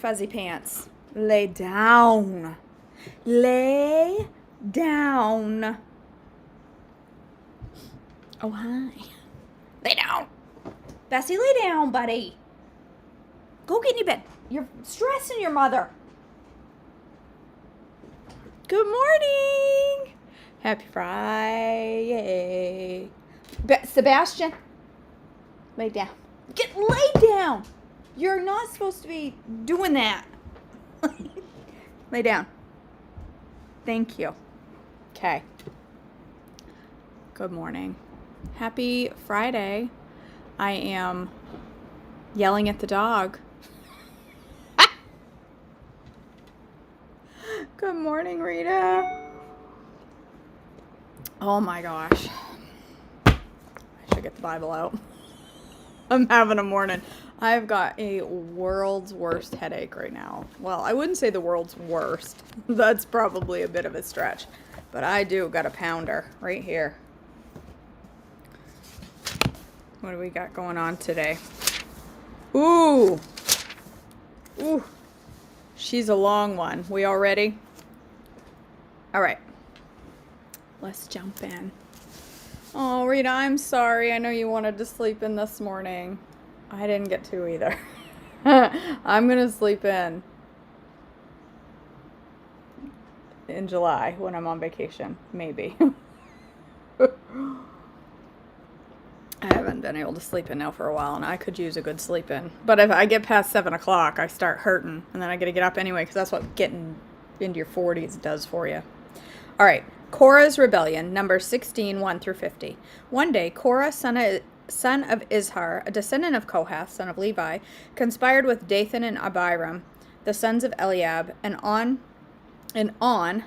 fuzzy pants. Lay down. Lay down. Oh, hi. Lay down. Bessie, lay down, buddy. Go get in your bed. You're stressing your mother. Good morning. Happy Friday. Sebastian, lay down. Lay down. You're not supposed to be doing that. Lay down. Thank you. Okay. Good morning. Happy Friday. I am yelling at the dog. Good morning, Rita. Oh my gosh. I should get the Bible out. I'm having a morning. I've got a world's worst headache right now. Well, I wouldn't say the world's worst. That's probably a bit of a stretch. But I do got a pounder right here. What do we got going on today? Ooh. Ooh. She's a long one. We all ready? All right. Let's jump in. Oh, Rita, I'm sorry. I know you wanted to sleep in this morning. I didn't get to either. I'm going to sleep in July when I'm on vacation. Maybe. I haven't been able to sleep in now for a while, and I could use a good sleep in. But if I get past 7 o'clock, I start hurting, and then I got to get up anyway, because that's what getting into your 40s does for you. All right. Korra's rebellion, Numbers 16, 1 through 50. One day, Korra, son of Izhar, a descendant of Kohath, son of Levi, conspired with Dathan and Abiram, the sons of Eliab, and On,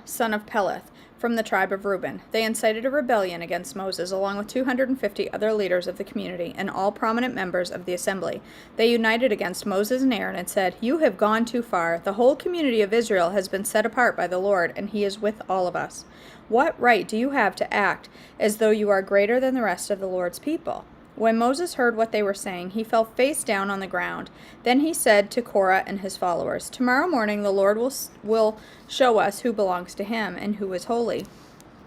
son of Peleth, from the tribe of Reuben. They incited a rebellion against Moses, along with 250 other leaders of the community and all prominent members of the assembly. They united against Moses and Aaron and said, "You have gone too far. The whole community of Israel has been set apart by the Lord, and he is with all of us. What right do you have to act as though you are greater than the rest of the Lord's people?" When Moses heard what they were saying, he fell face down on the ground. Then he said to Korah and his followers, "Tomorrow morning the Lord will show us who belongs to him and who is holy.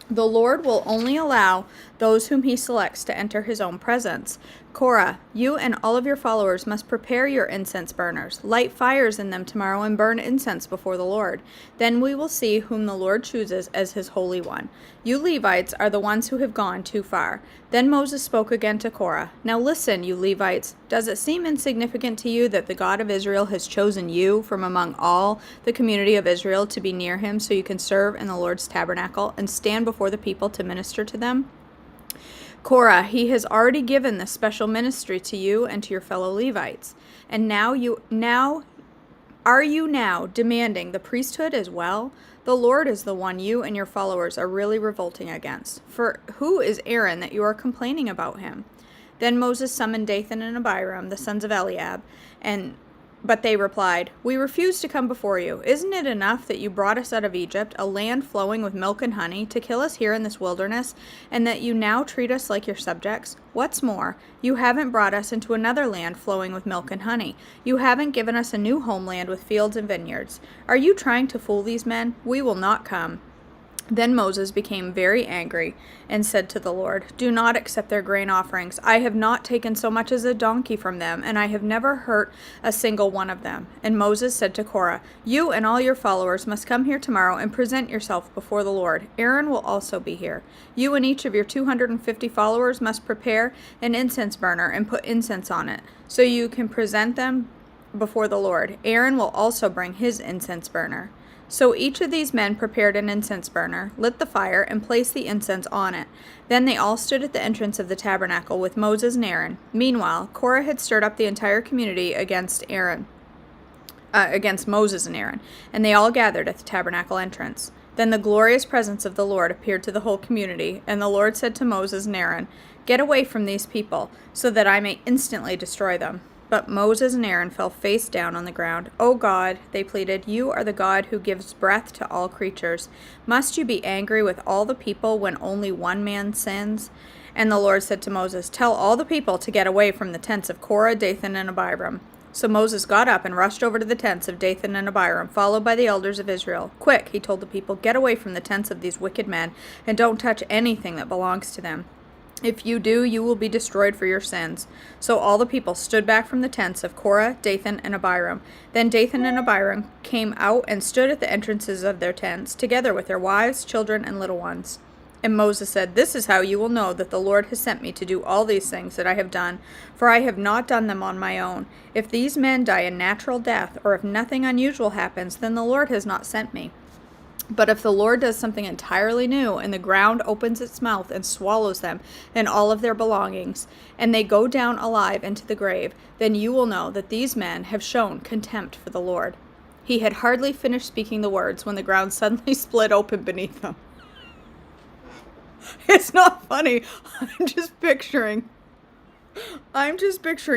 The Lord will only allow those whom he selects to enter his own presence. Korah, you and all of your followers must prepare your incense burners. Light fires in them tomorrow and burn incense before the Lord. Then we will see whom the Lord chooses as his holy one. You Levites are the ones who have gone too far." Then Moses spoke again to Korah. "Now listen, you Levites. Does it seem insignificant to you that the God of Israel has chosen you from among all the community of Israel to be near him so you can serve in the Lord's tabernacle and stand before the people to minister to them? Korah, he has already given this special ministry to you and to your fellow Levites. And are you now demanding the priesthood as well? The Lord is the one you and your followers are really revolting against. For who is Aaron that you are complaining about him?" Then Moses summoned Dathan and Abiram, the sons of Eliab, but they replied, "We refuse to come before you. Isn't it enough that you brought us out of Egypt, a land flowing with milk and honey, to kill us here in this wilderness, and that you now treat us like your subjects? What's more, you haven't brought us into another land flowing with milk and honey. You haven't given us a new homeland with fields and vineyards. Are you trying to fool these men? We will not come." Then Moses became very angry and said to the Lord, "Do not accept their grain offerings. I have not taken so much as a donkey from them, and I have never hurt a single one of them." And Moses said to Korah, "You and all your followers must come here tomorrow and present yourself before the Lord. Aaron will also be here. You and each of your 250 followers must prepare an incense burner and put incense on it, so you can present them before the Lord. Aaron will also bring his incense burner." So each of these men prepared an incense burner, lit the fire, and placed the incense on it. Then they all stood at the entrance of the tabernacle with Moses and Aaron. Meanwhile, Korah had stirred up the entire community against Moses and Aaron, and they all gathered at the tabernacle entrance. Then the glorious presence of the Lord appeared to the whole community, and the Lord said to Moses and Aaron, "Get away from these people, so that I may instantly destroy them." But Moses and Aaron fell face down on the ground. "O God," they pleaded, "you are the God who gives breath to all creatures. Must you be angry with all the people when only one man sins?" And the Lord said to Moses, "Tell all the people to get away from the tents of Korah, Dathan, and Abiram." So Moses got up and rushed over to the tents of Dathan and Abiram, followed by the elders of Israel. "Quick," he told the people, "get away from the tents of these wicked men, and don't touch anything that belongs to them. If you do, you will be destroyed for your sins." So all the people stood back from the tents of Korra, Dathan, and Abiram. Then Dathan and Abiram came out and stood at the entrances of their tents, together with their wives, children, and little ones. And Moses said, "This is how you will know that the Lord has sent me to do all these things that I have done, for I have not done them on my own. If these men die a natural death, or if nothing unusual happens, then the Lord has not sent me. But if the Lord does something entirely new, and the ground opens its mouth and swallows them and all of their belongings, and they go down alive into the grave, then you will know that these men have shown contempt for the Lord." He had hardly finished speaking the words when the ground suddenly split open beneath them. It's not funny. I'm just picturing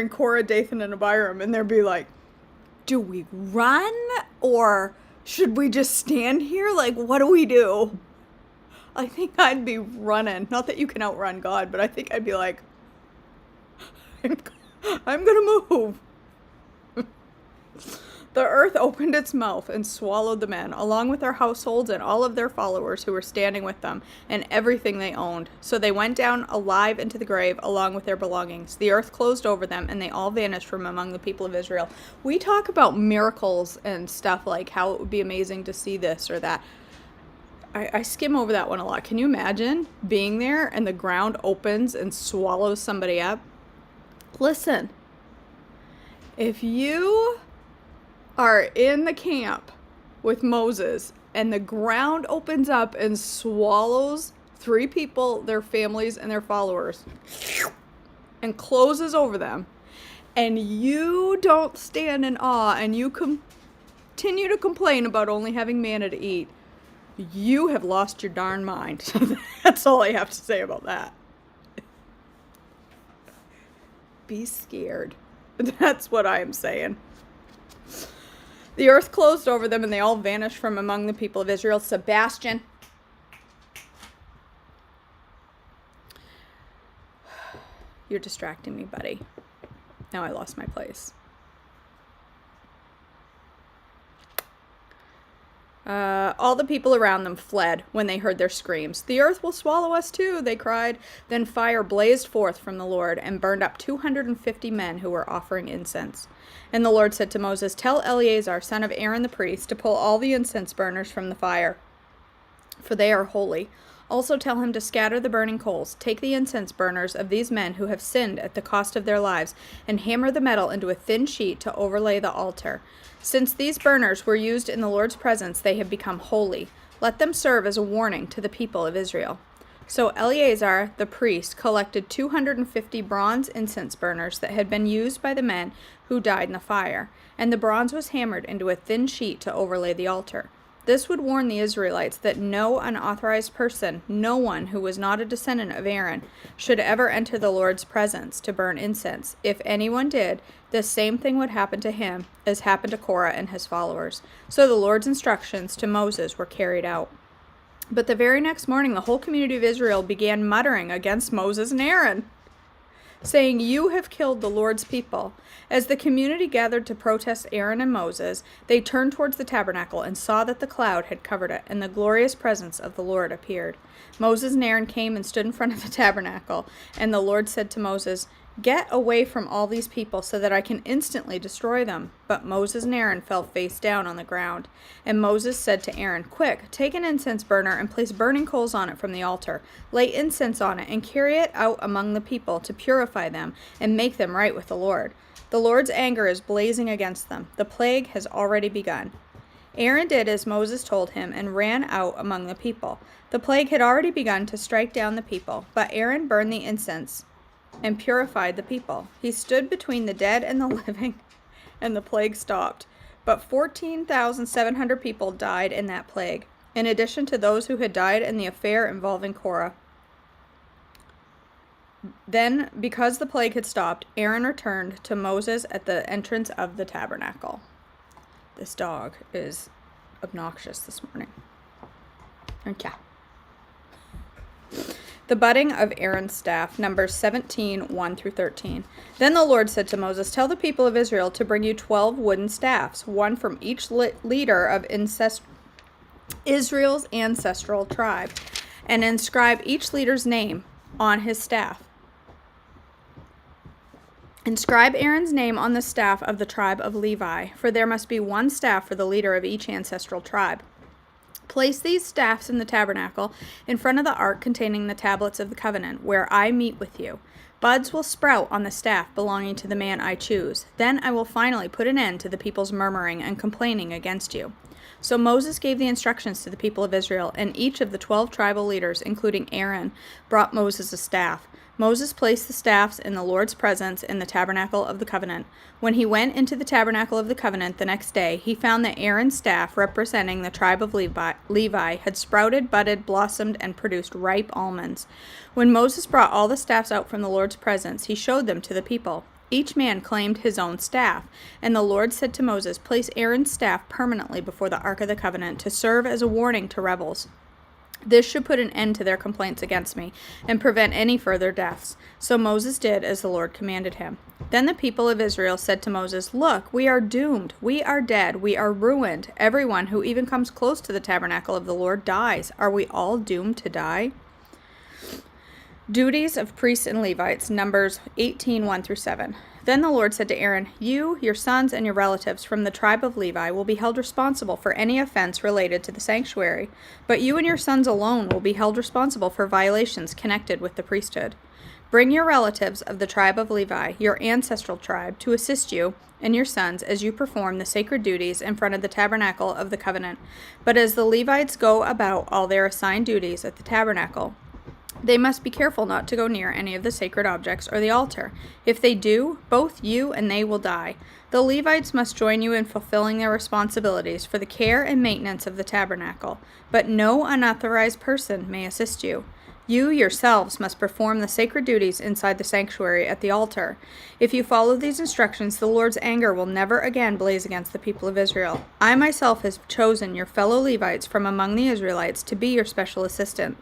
Korah, Dathan, and Abiram, and they'd be like, "Do we run, or should we just stand here? Like, what do we do?" I think I'd be running. Not that you can outrun God, but I think I'd be like, I'm gonna move. The earth opened its mouth and swallowed the men, along with their households and all of their followers who were standing with them, and everything they owned. So they went down alive into the grave, along with their belongings. The earth closed over them, and they all vanished from among the people of Israel. We talk about miracles and stuff, like how it would be amazing to see this or that. I skim over that one a lot. Can you imagine being there and the ground opens and swallows somebody up? Listen, if you are in the camp with Moses and the ground opens up and swallows 3 people, their families, and their followers, and closes over them, and you don't stand in awe and you continue to complain about only having manna to eat, you have lost your darn mind. That's all I have to say about that. Be scared. That's what I am saying. The earth closed over them, and they all vanished from among the people of Israel. Sebastian. You're distracting me, buddy. Now I lost my place. All the people around them fled when they heard their screams. "The earth will swallow us too," they cried. Then fire blazed forth from the Lord and burned up 250 men who were offering incense. And the Lord said to Moses, "Tell Eleazar, son of Aaron the priest, to pull all the incense burners from the fire, for they are holy. Also tell him to scatter the burning coals. Take the incense burners of these men who have sinned at the cost of their lives, and hammer the metal into a thin sheet to overlay the altar. Since these burners were used in the Lord's presence, they have become holy. Let them serve as a warning to the people of Israel." So Eleazar the priest collected 250 bronze incense burners that had been used by the men who died in the fire, and the bronze was hammered into a thin sheet to overlay the altar. This would warn the Israelites that no unauthorized person, no one who was not a descendant of Aaron, should ever enter the Lord's presence to burn incense. If anyone did, the same thing would happen to him as happened to Korah and his followers. So the Lord's instructions to Moses were carried out. But the very next morning, the whole community of Israel began muttering against Moses and Aaron, saying, "You have killed the Lord's people." As the community gathered to protest Aaron and Moses, they turned towards the tabernacle and saw that the cloud had covered it, and the glorious presence of the Lord appeared. Moses and Aaron came and stood in front of the tabernacle, and the Lord said to Moses, "Get away from all these people so that I can instantly destroy them." But Moses and Aaron fell face down on the ground. And Moses said to Aaron, "Quick, take an incense burner and place burning coals on it from the altar. Lay incense on it and carry it out among the people to purify them and make them right with the Lord. The Lord's anger is blazing against them. The plague has already begun." Aaron did as Moses told him and ran out among the people. The plague had already begun to strike down the people, but Aaron burned the incense and purified the people. He stood between the dead and the living, and the plague stopped. But 14,700 people died in that plague, in addition to those who had died in the affair involving Korah. Then, because the plague had stopped, Aaron returned to Moses at the entrance of the tabernacle. This dog is obnoxious this morning. Okay. The budding of Aaron's staff, Numbers 17, 1 through 13. Then the Lord said to Moses, "Tell the people of Israel to bring you 12 wooden staffs, one from each leader of Israel's ancestral tribe, and inscribe each leader's name on his staff. Inscribe Aaron's name on the staff of the tribe of Levi, for there must be one staff for the leader of each ancestral tribe. Place these staffs in the tabernacle in front of the ark containing the tablets of the covenant, where I meet with you. Buds will sprout on the staff belonging to the man I choose. Then I will finally put an end to the people's murmuring and complaining against you." So Moses gave the instructions to the people of Israel, and each of the 12 tribal leaders, including Aaron, brought Moses a staff. Moses placed the staffs in the Lord's presence in the tabernacle of the covenant. When he went into the tabernacle of the covenant the next day, he found that Aaron's staff, representing the tribe of Levi, had sprouted, budded, blossomed, and produced ripe almonds. When Moses brought all the staffs out from the Lord's presence, he showed them to the people. Each man claimed his own staff, and the Lord said to Moses, "Place Aaron's staff permanently before the Ark of the Covenant to serve as a warning to rebels. This should put an end to their complaints against me and prevent any further deaths." So Moses did as the Lord commanded him. Then the people of Israel said to Moses, "Look, we are doomed. We are dead. We are ruined. Everyone who even comes close to the tabernacle of the Lord dies. Are we all doomed to die?" Duties of priests and Levites, Numbers 18, 1 through 7. Then the Lord said to Aaron, "You, your sons, and your relatives from the tribe of Levi will be held responsible for any offense related to the sanctuary, but you and your sons alone will be held responsible for violations connected with the priesthood. Bring your relatives of the tribe of Levi, your ancestral tribe, to assist you and your sons as you perform the sacred duties in front of the tabernacle of the covenant. But as the Levites go about all their assigned duties at the tabernacle, they must be careful not to go near any of the sacred objects or the altar. If they do, both you and they will die. The Levites must join you in fulfilling their responsibilities for the care and maintenance of the tabernacle, but no unauthorized person may assist you. You yourselves must perform the sacred duties inside the sanctuary at the altar. If you follow these instructions, the Lord's anger will never again blaze against the people of Israel. I myself have chosen your fellow Levites from among the Israelites to be your special assistant.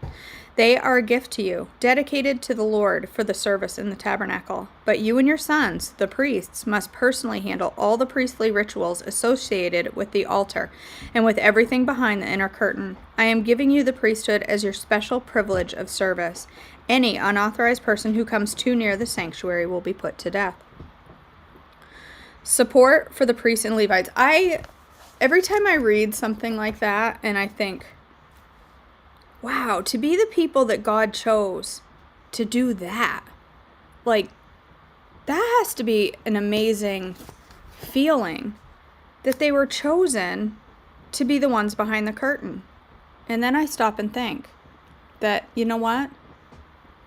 They are a gift to you, dedicated to the Lord for the service in the tabernacle. But you and your sons, the priests, must personally handle all the priestly rituals associated with the altar and with everything behind the inner curtain. I am giving you the priesthood as your special privilege of service. Any unauthorized person who comes too near the sanctuary will be put to death." Support for the priests and Levites. Every time I read something like that and I think, wow, to be the people that God chose to do that, like, that has to be an amazing feeling that they were chosen to be the ones behind the curtain. And then I stop and think that, you know what?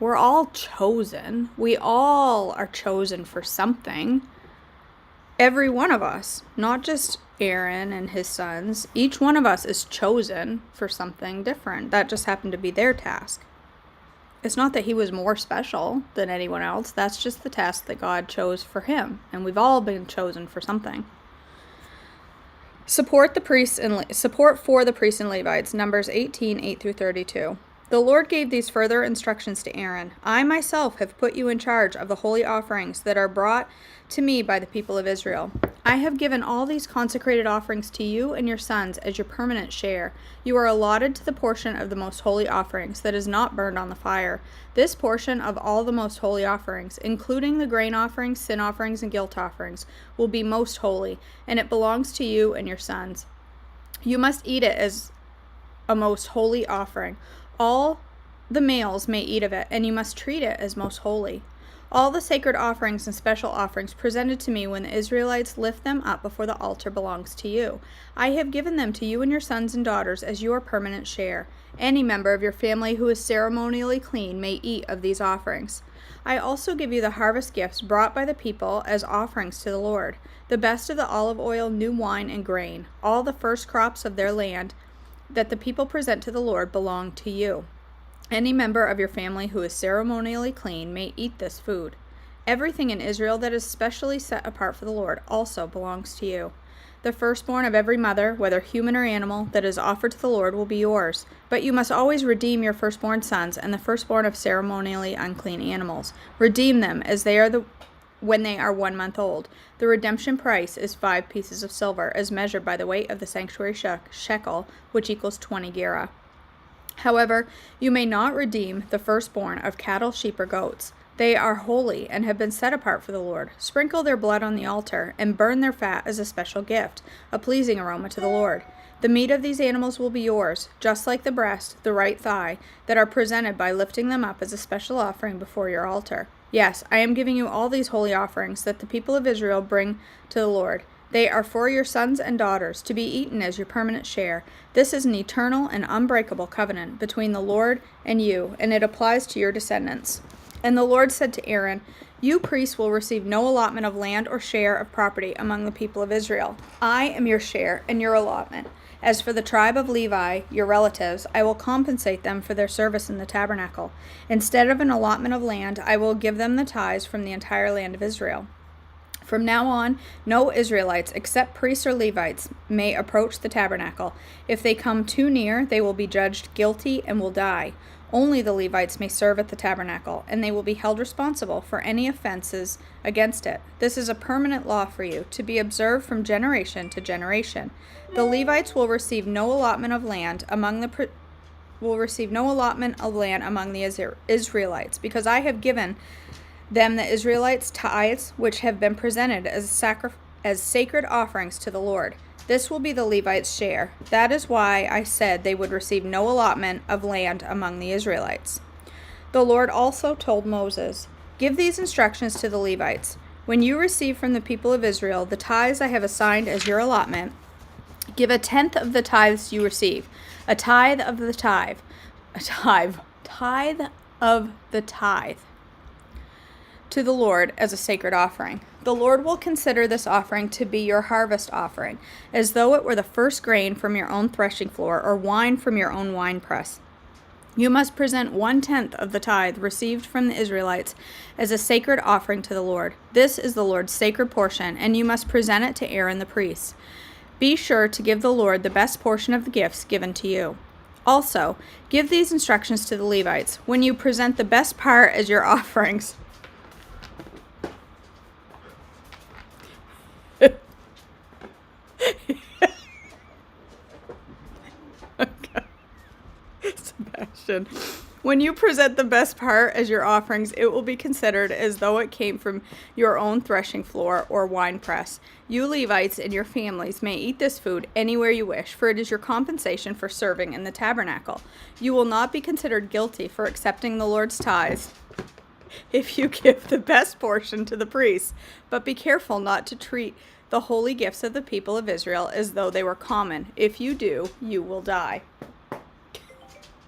We're all chosen. We all are chosen for something. Every one of us, not just Aaron and his sons, each one of us is chosen for something different. That just happened to be their task. It's not that he was more special than anyone else. That's just the task that God chose for him. And we've all been chosen for something. Support for the priests and Levites, Numbers 18, 8 through 32. The Lord gave these further instructions to Aaron. I myself have put you in charge of the holy offerings that are brought to me by the people of Israel. I have given all these consecrated offerings to you and your sons as your permanent share. You are allotted to the portion of the most holy offerings that is not burned on the fire. This portion of all the most holy offerings, including the grain offerings, sin offerings, and guilt offerings, will be most holy, and it belongs to you and your sons. You must eat it as a most holy offering. All the males may eat of it, and you must treat it as most holy. All the sacred offerings and special offerings presented to me when the Israelites lift them up before the altar belongs to you. I have given them to you and your sons and daughters as your permanent share. Any member of your family who is ceremonially clean may eat of these offerings. I also give you the harvest gifts brought by the people as offerings to the Lord, the best of the olive oil, new wine, and grain. All the first crops of their land that the people present to the Lord belong to you. Any member of your family who is ceremonially clean may eat this food. Everything in Israel that is specially set apart for the Lord also belongs to you. The firstborn of every mother, whether human or animal, that is offered to the Lord will be yours. But you must always redeem your firstborn sons and the firstborn of ceremonially unclean animals. Redeem them as they are when they are 1 month old. The redemption price is 5 pieces of silver, as measured by the weight of the sanctuary shekel, which equals 20 gerah. However, you may not redeem the firstborn of cattle, sheep, or goats. They are holy and have been set apart for the Lord. Sprinkle their blood on the altar and burn their fat as a special gift, a pleasing aroma to the Lord. The meat of these animals will be yours, just like the breast, the right thigh, that are presented by lifting them up as a special offering before your altar. Yes, I am giving you all these holy offerings that the people of Israel bring to the Lord. They are for your sons and daughters, to be eaten as your permanent share. This is an eternal and unbreakable covenant between the Lord and you, and it applies to your descendants. And the Lord said to Aaron, you priests will receive no allotment of land or share of property among the people of Israel. I am your share and your allotment. As for the tribe of Levi, your relatives, I will compensate them for their service in the tabernacle. Instead of an allotment of land, I will give them the tithes from the entire land of Israel. From now on, no Israelites, except priests or Levites, may approach the tabernacle. If they come too near, they will be judged guilty and will die. Only the Levites may serve at the tabernacle, and they will be held responsible for any offenses against it. This is a permanent law for you, to be observed from generation to generation. The Levites will receive no allotment of land among the Israelites, because I have given them the Israelites' tithes, which have been presented as sacred offerings to the Lord. This will be the Levites' share. That is why I said they would receive no allotment of land among the Israelites. The Lord also told Moses, give these instructions to the Levites. When you receive from the people of Israel the tithes I have assigned as your allotment, give 1/10 of the tithes you receive, a tithe of the tithe, to the Lord as a sacred offering. The Lord will consider this offering to be your harvest offering, as though it were the first grain from your own threshing floor or wine from your own winepress. You must present 1/10 of the tithe received from the Israelites as a sacred offering to the Lord. This is the Lord's sacred portion, and you must present it to Aaron the priest. Be sure to give the Lord the best portion of the gifts given to you. Also, give these instructions to the Levites. When you present the best part as your offerings, Sebastian. When you present the best part as your offerings, it will be considered as though it came from your own threshing floor or winepress. You Levites and your families may eat this food anywhere you wish, for it is your compensation for serving in the tabernacle. You will not be considered guilty for accepting the Lord's tithes if you give the best portion to the priests, but be careful not to treat the holy gifts of the people of Israel as though they were common. If you do, you will die.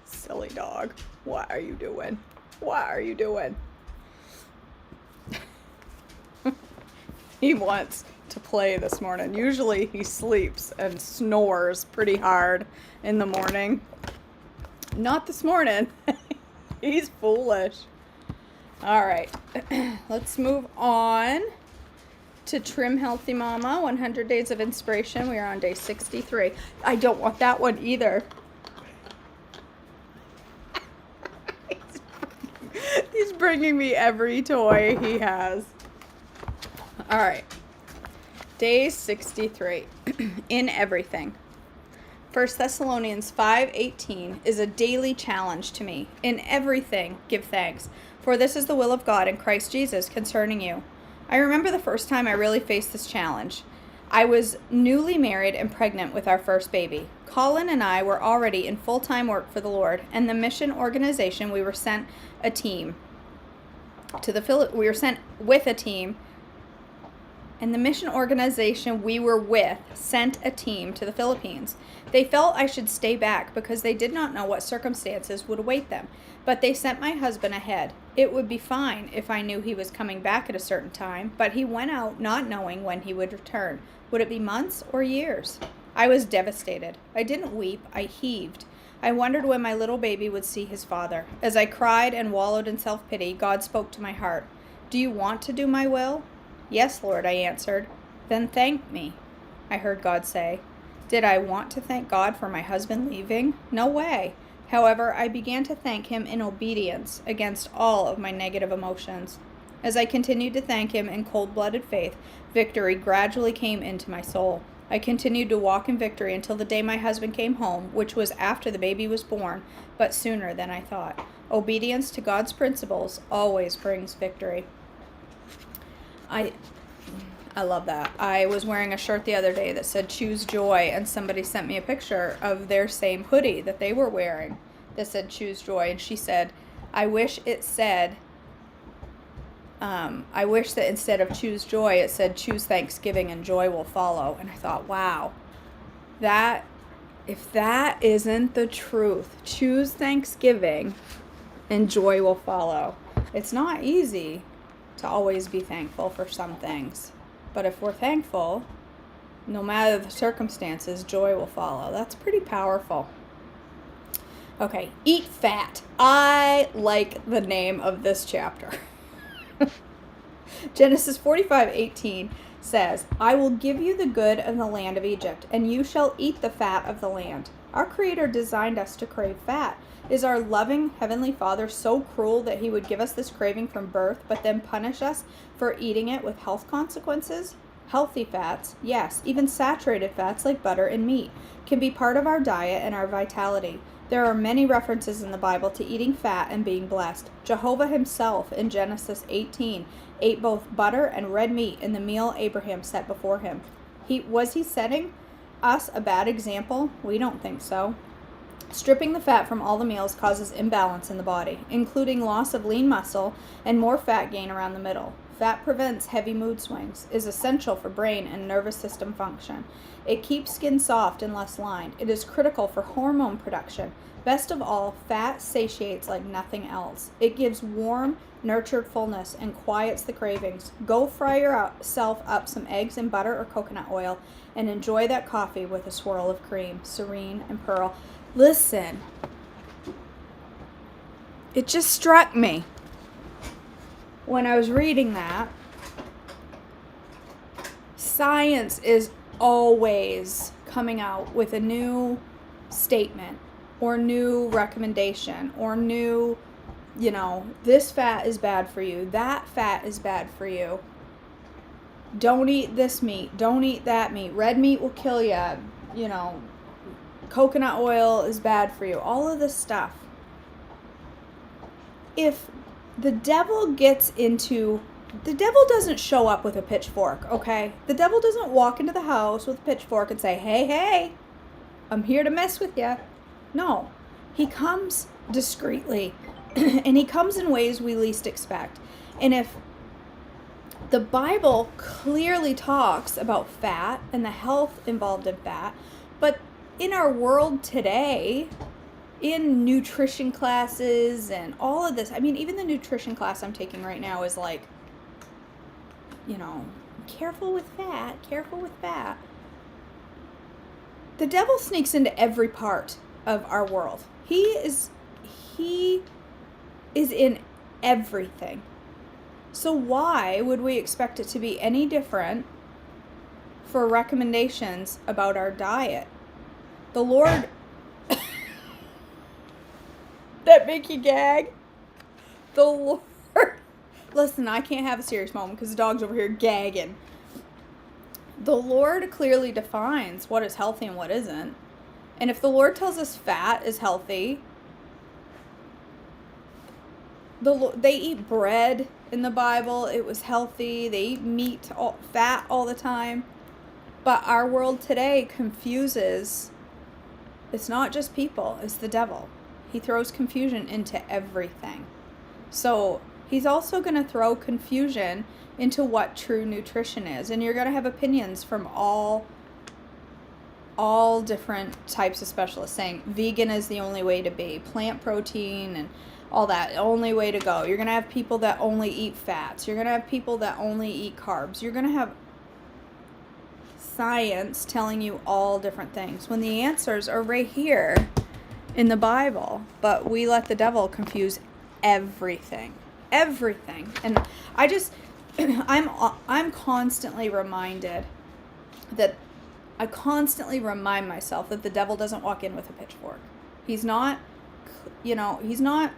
Silly dog. What are you doing? What are you doing? He wants to play this morning. Usually he sleeps and snores pretty hard in the morning. Not this morning. He's foolish. All right. Let's move on to Trim Healthy Mama, 100 Days of Inspiration. We are on day 63. I don't want that one either. He's bringing me every toy he has. All right. Day 63. In everything. 1 Thessalonians 5:18 is a daily challenge to me. In everything, give thanks, for this is the will of God in Christ Jesus concerning you. I remember the first time I really faced this challenge. I was newly married and pregnant with our first baby. Colin and I were already in full-time work for the Lord, and the mission organization we were sent a team to the we were sent with a team, and the mission organization we were with sent a team to the Philippines. They felt I should stay back because they did not know what circumstances would await them, but they sent my husband ahead. It would be fine if I knew he was coming back at a certain time, but he went out not knowing when he would return. Would it be months or years? I was devastated. I didn't weep, I heaved. I wondered when my little baby would see his father. As I cried and wallowed in self-pity, God spoke to my heart. Do you want to do my will? Yes, Lord, I answered. Then thank me. I heard God say. Did I want to thank God for my husband leaving? No way. However, I began to thank him in obedience against all of my negative emotions. As I continued to thank him in cold-blooded faith, victory gradually came into my soul. I continued to walk in victory until the day my husband came home, which was after the baby was born, but sooner than I thought. Obedience to God's principles always brings victory. I love that. I was wearing a shirt the other day that said choose joy, and somebody sent me a picture of their same hoodie that they were wearing that said choose joy, and she said, I wish that instead of choose joy, it said choose thanksgiving and joy will follow. And I thought, wow, if that isn't the truth, choose thanksgiving and joy will follow. It's not easy to always be thankful for some things. But if we're thankful, no matter the circumstances, joy will follow. That's pretty powerful. Okay, eat fat. I like the name of this chapter. Genesis 45:18 says, I will give you the good of the land of Egypt, and you shall eat the fat of the land. Our Creator designed us to crave fat. Is our loving Heavenly Father so cruel that He would give us this craving from birth, but then punish us for eating it with health consequences? Healthy fats, yes, even saturated fats like butter and meat, can be part of our diet and our vitality. There are many references in the Bible to eating fat and being blessed. Jehovah himself in Genesis 18 ate both butter and red meat in the meal Abraham set before him. Was he setting us a bad example? We don't think so. Stripping the fat from all the meals causes imbalance in the body, including loss of lean muscle and more fat gain around the middle. Fat prevents heavy mood swings, is essential for brain and nervous system function. It keeps skin soft and less lined. It is critical for hormone production. Best of all, fat satiates like nothing else. It gives warm, nurtured fullness and quiets the cravings. Go fry yourself up some eggs and butter or coconut oil and enjoy that coffee with a swirl of cream, serene and pearl. Listen, it just struck me when I was reading that. Science is always coming out with a new statement or new recommendation or new, this fat is bad for you, that fat is bad for you. Don't eat this meat, don't eat that meat, red meat will kill you, coconut oil is bad for you, all of this stuff. If the devil doesn't show up with a pitchfork, okay? The devil doesn't walk into the house with a pitchfork and say, hey, I'm here to mess with you. No, he comes discreetly, and he comes in ways we least expect. And if the Bible clearly talks about fat and the health involved in fat, but in our world today, in nutrition classes and all of this, even the nutrition class I'm taking right now is like, careful with fat. The devil sneaks into every part of our world. He is in everything. So why would we expect it to be any different for recommendations about our diet? The Lord... That make you gag? The Lord... Listen, I can't have a serious moment because the dog's over here gagging. The Lord clearly defines what is healthy and what isn't. And if the Lord tells us fat is healthy, they eat bread in the Bible. It was healthy. They eat meat, fat all the time. But our world today confuses. It's not just people. It's the devil. He throws confusion into everything. So he's also going to throw confusion into what true nutrition is. And you're going to have opinions from all different types of specialists saying vegan is the only way to be, plant protein and all that, only way to go. You're going to have people that only eat fats. You're going to have people that only eat carbs. You're going to have science telling you all different things when the answers are right here in the Bible. But we let the devil confuse everything. And I'm constantly reminded that I constantly remind myself that the devil doesn't walk in with a pitchfork. He's not, he's not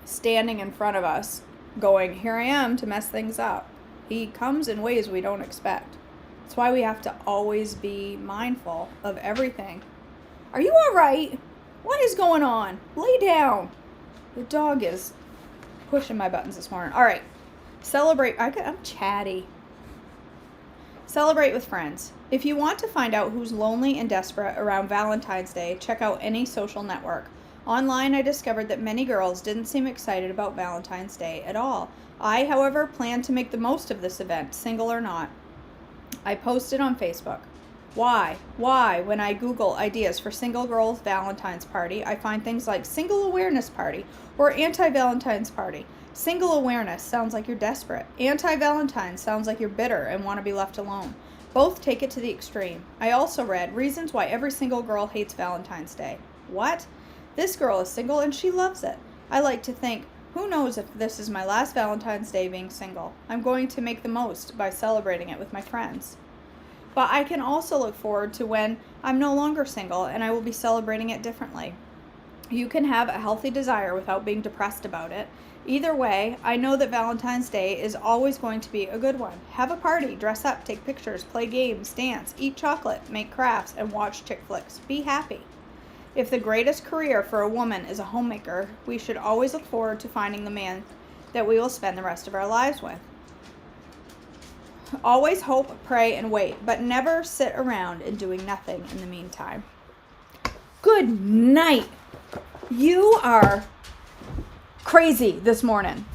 standing in front of us going, here I am to mess things up. He comes in ways we don't expect. That's why we have to always be mindful of everything. Are you all right? What is going on? Lay down. The dog is pushing my buttons this morning. All right. Celebrate. I'm chatty. Celebrate with friends. If you want to find out who's lonely and desperate around Valentine's Day, check out any social network. Online, I discovered that many girls didn't seem excited about Valentine's Day at all. I, however, plan to make the most of this event, single or not. I posted on Facebook. Why, when I Google ideas for single girls' Valentine's party, I find things like single awareness party or anti-Valentine's party. Single awareness sounds like you're desperate. Anti-Valentine's sounds like you're bitter and want to be left alone. Both take it to the extreme. I also read reasons why every single girl hates Valentine's Day. What? This girl is single and she loves it. I like to think, who knows if this is my last Valentine's Day being single. I'm going to make the most by celebrating it with my friends. But I can also look forward to when I'm no longer single and I will be celebrating it differently. You can have a healthy desire without being depressed about it. Either way, I know that Valentine's Day is always going to be a good one. Have a party, dress up, take pictures, play games, dance, eat chocolate, make crafts, and watch chick flicks. Be happy. If the greatest career for a woman is a homemaker, we should always look forward to finding the man that we will spend the rest of our lives with. Always hope, pray, and wait, but never sit around and doing nothing in the meantime. Good night. You are crazy this morning.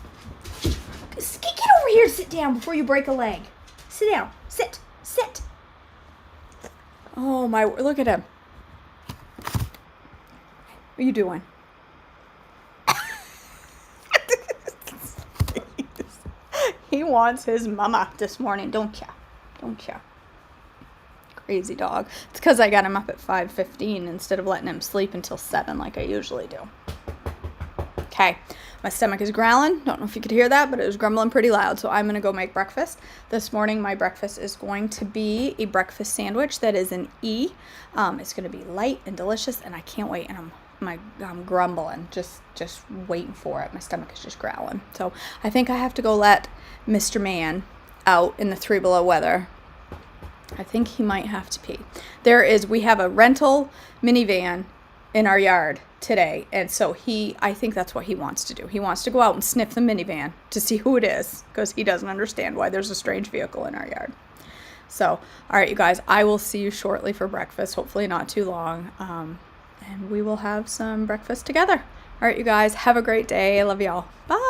Get over here, sit down before you break a leg. Sit down. Sit. Oh my, look at him. What are you doing? He wants his mama this morning, don't ya? Crazy dog. It's because I got him up at 5:15 instead of letting him sleep until 7 like I usually do. Okay, my stomach is growling. Don't know if you could hear that, but it was grumbling pretty loud, so I'm going to go make breakfast. This morning, my breakfast is going to be a breakfast sandwich that is an E. It's going to be light and delicious, and I can't wait, and I'm grumbling, just waiting for it. My stomach is just growling. So I think I have to go let Mr. Man out in the 3 below weather. I think he might have to pee. We have a rental minivan in our yard today, and so I think that's what he wants to do. He wants to go out and sniff the minivan to see who it is, because he doesn't understand why there's a strange vehicle in our yard. So, all right, you guys, I will see you shortly for breakfast, hopefully not too long, and we will have some breakfast together. All right, you guys, have a great day. I love y'all. Bye.